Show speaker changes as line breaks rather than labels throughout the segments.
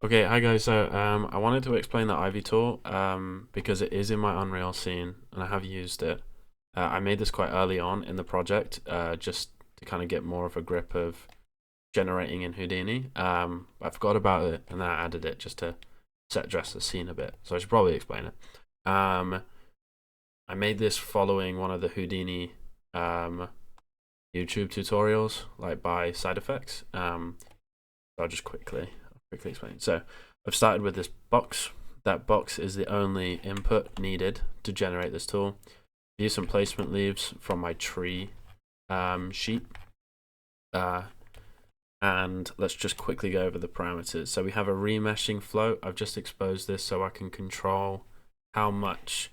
Okay, hi guys. So I wanted to explain the Ivy tool because it is in my Unreal scene and I have used it. I made this quite early on in the project just to kind of get more of a grip of generating in Houdini. I forgot about it and then I added it just to set dress the scene a bit. So I should probably explain it. I made this following one of the Houdini YouTube tutorials, like by Side Effects. So I'll just quickly explain. So I've started with this box. That box is the only input needed to generate this tool. I use some placement leaves from my tree sheet. And let's just quickly go over the parameters. So we have a remeshing float. I've just exposed this so I can control how much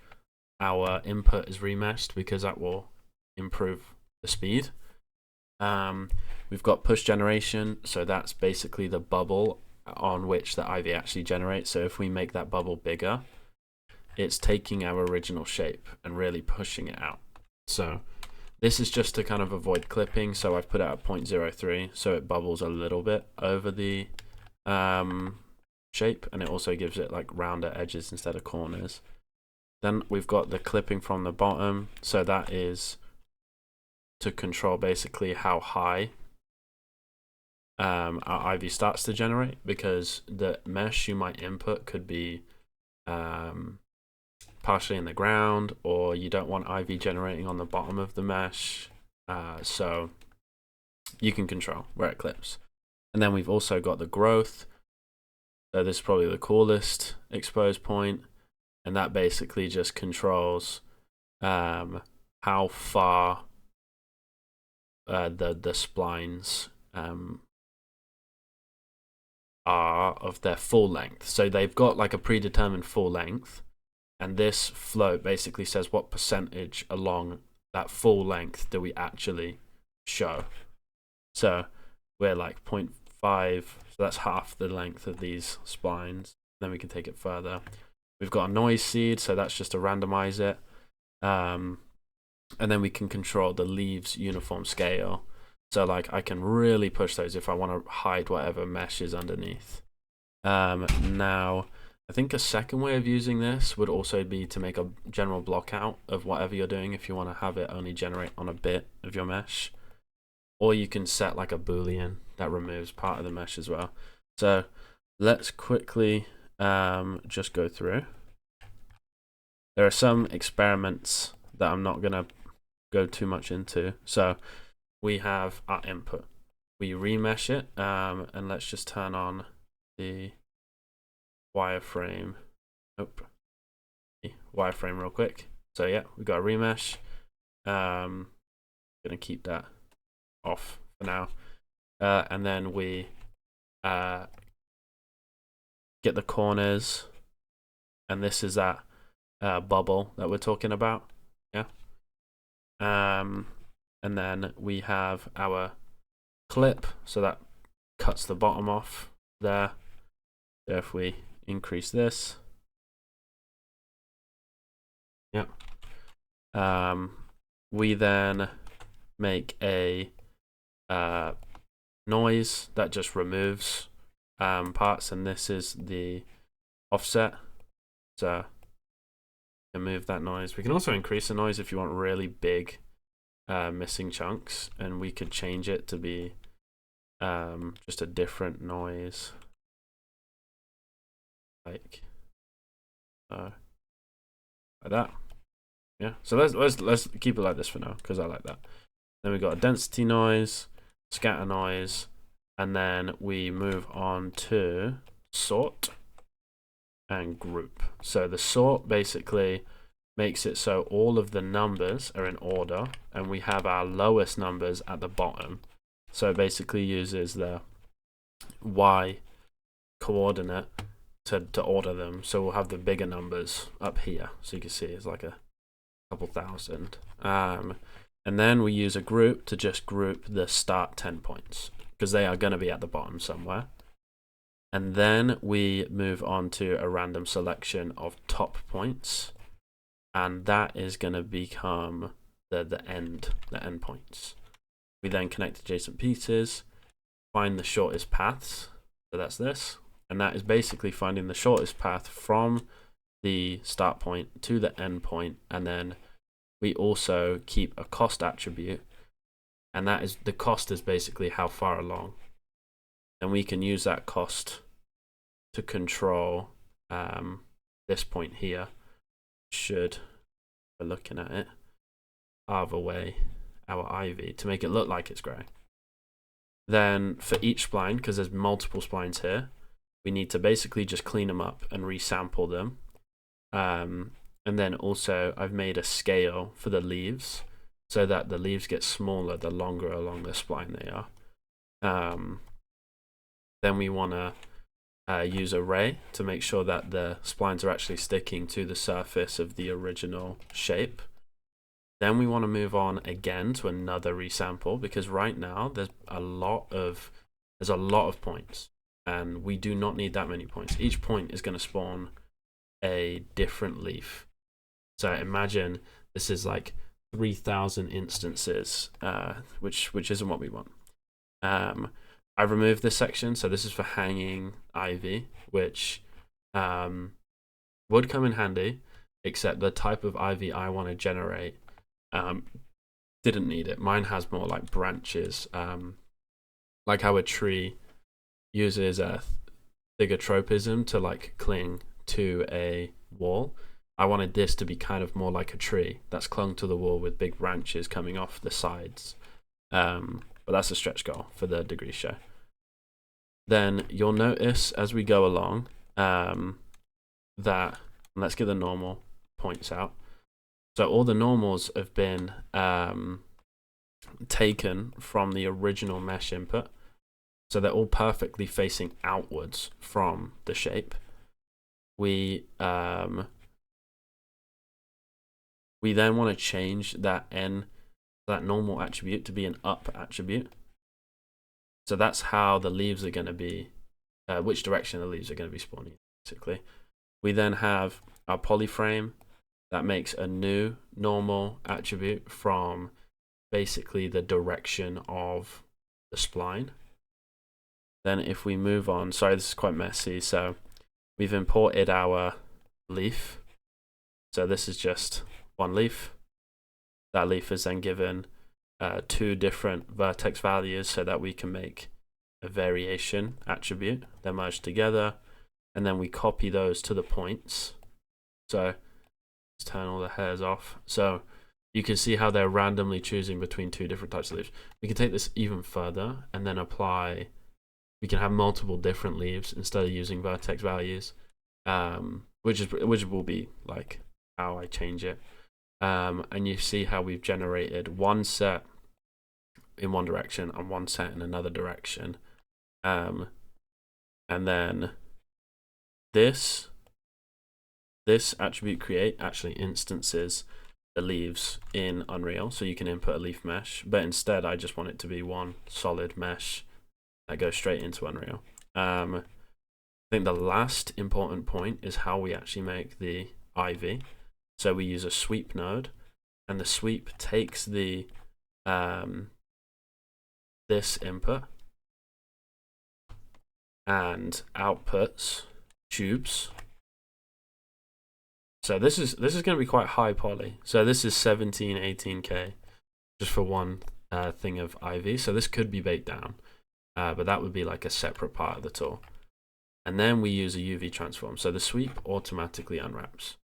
our input is remeshed because that will improve the speed. We've got push generation, so that's basically the bubble on which the Ivy actually generates. So if we make that bubble bigger, it's taking our original shape and really pushing it out. So this is just to kind of avoid clipping, so I've put it at 0.03 so it bubbles a little bit over the shape, and it also gives it like rounder edges instead of corners. Then we've got the clipping from the bottom, so that is to control basically how high our Ivy starts to generate, because the mesh you might input could be partially in the ground, or you don't want Ivy generating on the bottom of the mesh, so you can control where it clips. And then we've also got the growth, so this is probably the coolest exposed point, and that basically just controls how far the splines are of their full length. So they've got like a predetermined full length, and this float basically says what percentage along that full length do we actually show. So we're like 0.5, so that's half the length of these splines. Then we can take it further. We've got a noise seed, so that's just to randomize it. And then we can control the leaves uniform scale. So like I can really push those if I want to hide whatever mesh is underneath. Now, I think a second way of using this would also be to make a general block out of whatever you're doing if you want to have it only generate on a bit of your mesh. Or you can set like a boolean that removes part of the mesh as well. So let's quickly just go through. There are some experiments that I'm not going to go too much into. So we have our input. We remesh it, and let's just turn on the wireframe. Wireframe real quick. So yeah, we got a remesh. Gonna keep that off for now, and then we get the corners, and this is that bubble that we're talking about. Yeah. And then we have our clip, so that cuts the bottom off there. So if we increase this, yeah, we then make a noise that just removes parts, and this is the offset. So we can move that noise. We can also increase the noise if you want really big missing chunks, and we could change it to be just a different noise, like that. Yeah, so let's keep it like this for now because I like that. Then we got a density noise, scatter noise, and then we move on to sort and group. So the sort basically makes it so all of the numbers are in order, and we have our lowest numbers at the bottom. So it basically uses the y coordinate to order them. So we'll have the bigger numbers up here. So you can see it's like a couple thousand. And then we use a group to just group the start 10 points because they are going to be at the bottom somewhere. And then we move on to a random selection of top points, and that is going to become the end points. We then connect adjacent pieces, find the shortest paths, so that's this, and that is basically finding the shortest path from the start point to the end point, and then we also keep a cost attribute, and that is the cost is basically how far along, and we can use that cost to control this point here. Should, we're looking at it, carve away our ivy to make it look like it's growing. Then for each spline, because there's multiple splines here, we need to basically just clean them up and resample them. And then also I've made a scale for the leaves so that the leaves get smaller the longer along the spline they are. Then we want to use array to make sure that the splines are actually sticking to the surface of the original shape. Then we want to move on again to another resample, because right now there's a lot of points, and we do not need that many points. Each point is going to spawn a different leaf. So imagine this is like 3,000 instances, which isn't what we want. I've removed this section, so this is for hanging ivy, which would come in handy, except the type of ivy I want to generate didn't need it. Mine has more like branches, like how a tree uses a thigiotropism to like cling to a wall. I wanted this to be kind of more like a tree that's clung to the wall with big branches coming off the sides. But that's a stretch goal for the degree show. Then you'll notice as we go along that, let's get the normal points out. So all the normals have been taken from the original mesh input. So they're all perfectly facing outwards from the shape. We then want to change that normal attribute to be an up attribute. So that's how the leaves are going to be, which direction the leaves are going to be spawning, basically. We then have our polyframe that makes a new normal attribute from basically the direction of the spline. Then if we move on, sorry, this is quite messy. So we've imported our leaf. So this is just one leaf. That leaf is then given 2 different vertex values so that we can make a variation attribute. They're merged together, and then we copy those to the points. So let's turn all the hairs off. So you can see how they're randomly choosing between 2 different types of leaves. We can take this even further and then apply, we can have multiple different leaves instead of using vertex values, which will be like how I change it. And you see how we've generated one set in one direction and one set in another direction. And then this attribute create actually instances the leaves in Unreal, so you can input a leaf mesh, but instead I just want it to be one solid mesh that goes straight into Unreal. I think the last important point is how we actually make the ivy. So we use a sweep node, and the sweep takes the this input and outputs tubes. So this is going to be quite high poly. So this is 1718K just for one thing of ivy. So this could be baked down, but that would be like a separate part of the tool. And then we use a UV transform. So the sweep automatically unwraps.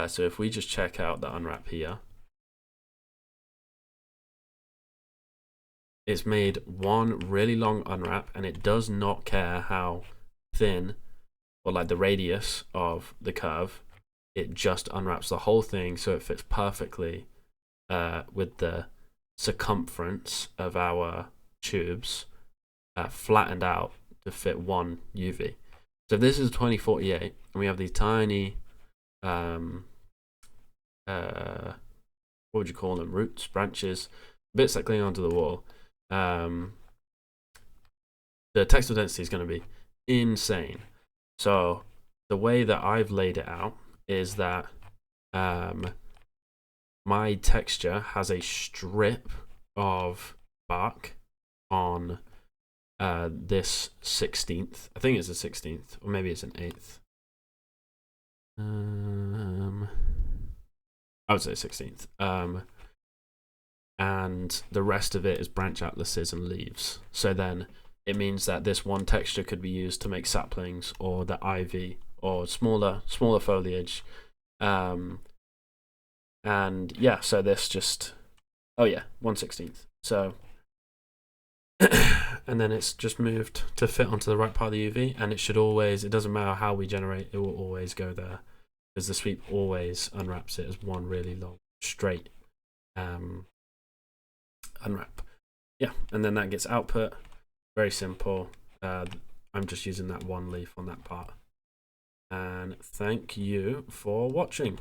So if we just check out the unwrap here, it's made one really long unwrap, and it does not care how thin or like the radius of the curve. It just unwraps the whole thing so it fits perfectly with the circumference of our tubes flattened out to fit one UV. So if this is 2048 and we have these tiny what would you call them, roots, branches, bits that cling onto the wall, the textile density is going to be insane. So the way that I've laid it out is that my texture has a strip of bark on this 16th. I think it's the 16th, or maybe it's an 8th. I would say 16th. And the rest of it is branch atlases and leaves. So then it means that this one texture could be used to make saplings or the ivy or smaller foliage. And yeah, so this just, oh yeah, 1/16. So, and then it's just moved to fit onto the right part of the UV, and it should always, it doesn't matter how we generate, it will always go there, because the sweep always unwraps it as one really long, straight unwrap. Yeah, and then that gets output. Very simple. I'm just using that one leaf on that part. And thank you for watching.